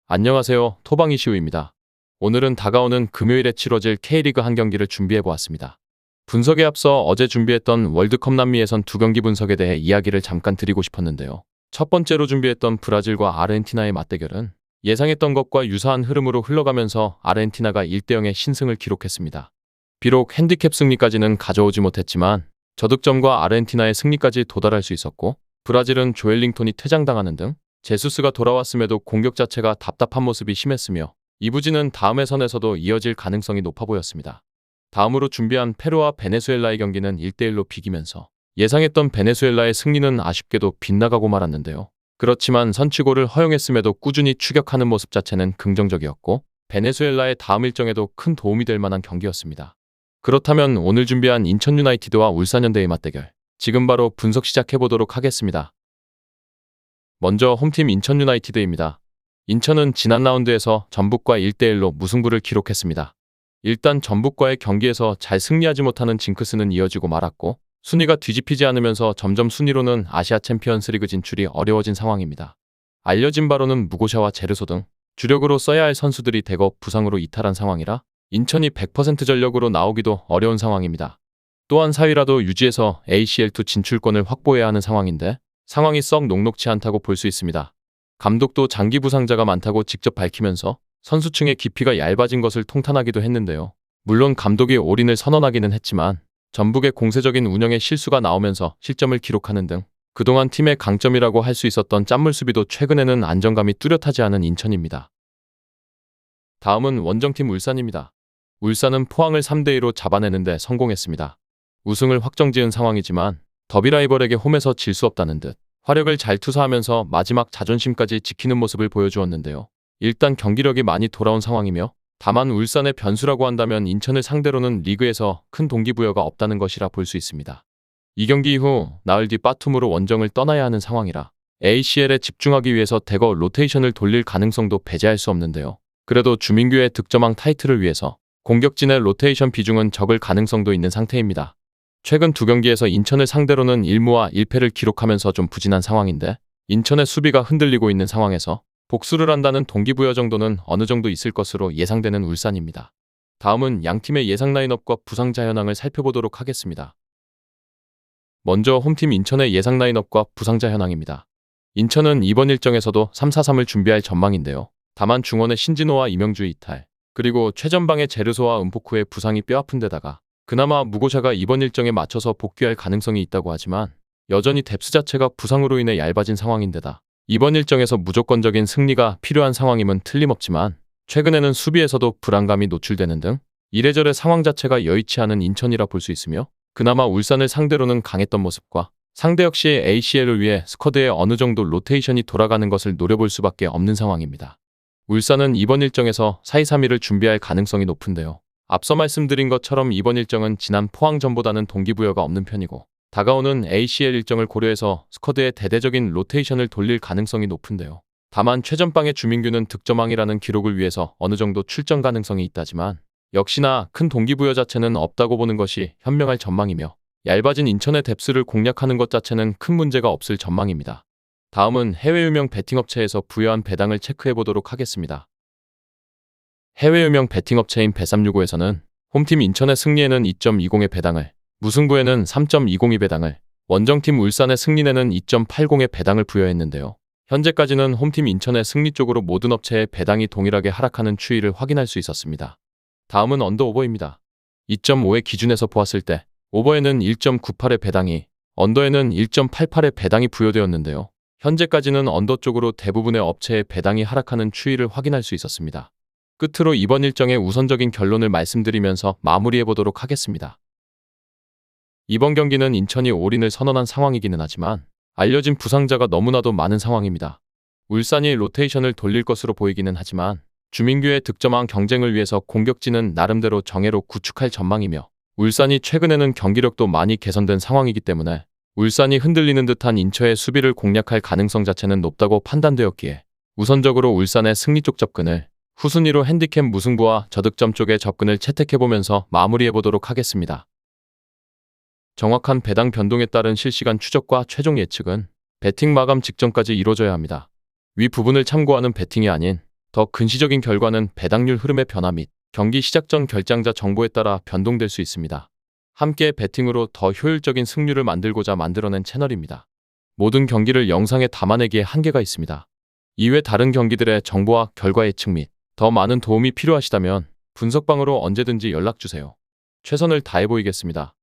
안녕하세요. 토방 이시우입니다. 오늘은 다가오는 금요일에 치러질 K리그 한 경기를 준비해보았습니다. 분석에 앞서 어제 준비했던 월드컵 남미 예선 두 경기 분석에 대해 이야기를 잠깐 드리고 싶었는데요. 첫 번째로 준비했던 브라질과 아르헨티나의 맞대결은 예상했던 것과 유사한 흐름으로 흘러가면서 아르헨티나가 1대0의 신승을 기록했습니다. 비록 핸디캡 승리까지는 가져오지 못했지만 저득점과 아르헨티나의 승리까지 도달할 수 있었고, 브라질은 조엘링톤이 퇴장당하는 등 제수스가 돌아왔음에도 공격 자체가 답답한 모습이 심했으며 이부진은 다음 회선에서도 이어질 가능성이 높아 보였습니다. 다음으로 준비한 페루와 베네수엘라의 경기는 1대1로 비기면서 예상했던 베네수엘라의 승리는 아쉽게도 빗나가고 말았는데요. 그렇지만 선취골을 허용했음에도 꾸준히 추격하는 모습 자체는 긍정적이었고, 베네수엘라의 다음 일정에도 큰 도움이 될 만한 경기였습니다. 그렇다면 오늘 준비한 인천 유나이티드와 울산현대의 맞대결, 지금 바로 분석 시작해보도록 하겠습니다. 먼저 홈팀 인천 유나이티드입니다. 인천은 지난 라운드에서 전북과 1대1로 무승부를 기록했습니다. 일단 전북과의 경기에서 잘 승리하지 못하는 징크스는 이어지고 말았고, 순위가 뒤집히지 않으면서 점점 순위로는 아시아 챔피언스리그 진출이 어려워진 상황입니다. 알려진 바로는 무고샤와 제르소 등 주력으로 써야 할 선수들이 대거 부상으로 이탈한 상황이라 인천이 100% 전력으로 나오기도 어려운 상황입니다. 또한 4위라도 유지해서 ACL2 진출권을 확보해야 하는 상황인데 상황이 썩 녹록치 않다고 볼 수 있습니다. 감독도 장기 부상자가 많다고 직접 밝히면서 선수층의 깊이가 얇아진 것을 통탄하기도 했는데요. 물론 감독이 올인을 선언하기는 했지만 전북의 공세적인 운영에 실수가 나오면서 실점을 기록하는 등 그동안 팀의 강점이라고 할 수 있었던 짠물 수비도 최근에는 안정감이 뚜렷하지 않은 인천입니다. 다음은 원정팀 울산입니다. 울산은 포항을 3대2로 잡아내는데 성공했습니다. 우승을 확정지은 상황이지만 더비 라이벌에게 홈에서 질 수 없다는 듯 화력을 잘 투사하면서 마지막 자존심까지 지키는 모습을 보여주었는데요. 일단 경기력이 많이 돌아온 상황이며, 다만 울산의 변수라고 한다면 인천을 상대로는 리그에서 큰 동기부여가 없다는 것이라 볼 수 있습니다. 이 경기 이후 나흘 뒤 바툼으로 원정을 떠나야 하는 상황이라 ACL에 집중하기 위해서 대거 로테이션을 돌릴 가능성도 배제할 수 없는데요. 그래도 주민규의 득점왕 타이틀을 위해서 공격진의 로테이션 비중은 적을 가능성도 있는 상태입니다. 최근 두 경기에서 인천을 상대로는 1무와 1패를 기록하면서 좀 부진한 상황인데, 인천의 수비가 흔들리고 있는 상황에서 복수를 한다는 동기부여 정도는 어느 정도 있을 것으로 예상되는 울산입니다. 다음은 양팀의 예상 라인업과 부상자 현황을 살펴보도록 하겠습니다. 먼저 홈팀 인천의 예상 라인업과 부상자 현황입니다. 인천은 이번 일정에서도 3-4-3을 준비할 전망인데요. 다만 중원의 신진호와 이명주의 이탈, 그리고 최전방의 제르소와 은포쿠의 부상이 뼈아픈 데다가 그나마 무고샤가 이번 일정에 맞춰서 복귀할 가능성이 있다고 하지만 여전히 뎁스 자체가 부상으로 인해 얇아진 상황인데다 이번 일정에서 무조건적인 승리가 필요한 상황임은 틀림없지만 최근에는 수비에서도 불안감이 노출되는 등 이래저래 상황 자체가 여의치 않은 인천이라 볼 수 있으며, 그나마 울산을 상대로는 강했던 모습과 상대 역시 ACL을 위해 스쿼드에 어느 정도 로테이션이 돌아가는 것을 노려볼 수밖에 없는 상황입니다. 울산은 이번 일정에서 4-2-3-1을 준비할 가능성이 높은데요. 앞서 말씀드린 것처럼 이번 일정은 지난 포항전보다는 동기부여가 없는 편이고, 다가오는 ACL 일정을 고려해서 스쿼드에 대대적인 로테이션을 돌릴 가능성이 높은데요. 다만 최전방의 주민규는 득점왕이라는 기록을 위해서 어느 정도 출전 가능성이 있다지만 역시나 큰 동기부여 자체는 없다고 보는 것이 현명할 전망이며, 얇아진 인천의 뎁스를 공략하는 것 자체는 큰 문제가 없을 전망입니다. 다음은 해외 유명 베팅업체에서 부여한 배당을 체크해보도록 하겠습니다. 해외 유명 베팅업체인 bet365에서는 홈팀 인천의 승리에는 2.20의 배당을, 무승부에는 3.20의 배당을, 원정팀 울산의 승리에는 2.80의 배당을 부여했는데요. 현재까지는 홈팀 인천의 승리 쪽으로 모든 업체의 배당이 동일하게 하락하는 추이를 확인할 수 있었습니다. 다음은 언더오버입니다. 2.5의 기준에서 보았을 때 오버에는 1.98의 배당이, 언더에는 1.88의 배당이 부여되었는데요. 현재까지는 언더 쪽으로 대부분의 업체의 배당이 하락하는 추이를 확인할 수 있었습니다. 끝으로 이번 일정의 우선적인 결론을 말씀드리면서 마무리해보도록 하겠습니다. 이번 경기는 인천이 올인을 선언한 상황이기는 하지만 알려진 부상자가 너무나도 많은 상황입니다. 울산이 로테이션을 돌릴 것으로 보이기는 하지만 주민규의 득점왕 경쟁을 위해서 공격진은 나름대로 정예로 구축할 전망이며, 울산이 최근에는 경기력도 많이 개선된 상황이기 때문에 울산이 흔들리는 듯한 인천의 수비를 공략할 가능성 자체는 높다고 판단되었기에 우선적으로 울산의 승리 쪽 접근을, 후순위로 핸디캡 무승부와 저득점 쪽의 접근을 채택해보면서 마무리해보도록 하겠습니다. 정확한 배당 변동에 따른 실시간 추적과 최종 예측은 배팅 마감 직전까지 이루어져야 합니다. 위 부분을 참고하는 배팅이 아닌 더 근시적인 결과는 배당률 흐름의 변화 및 경기 시작 전 결장자 정보에 따라 변동될 수 있습니다. 함께 베팅으로 더 효율적인 승률을 만들고자 만들어낸 채널입니다. 모든 경기를 영상에 담아내기에 한계가 있습니다. 이외 다른 경기들의 정보와 결과 예측 및 더 많은 도움이 필요하시다면 분석방으로 언제든지 연락주세요. 최선을 다해 보이겠습니다.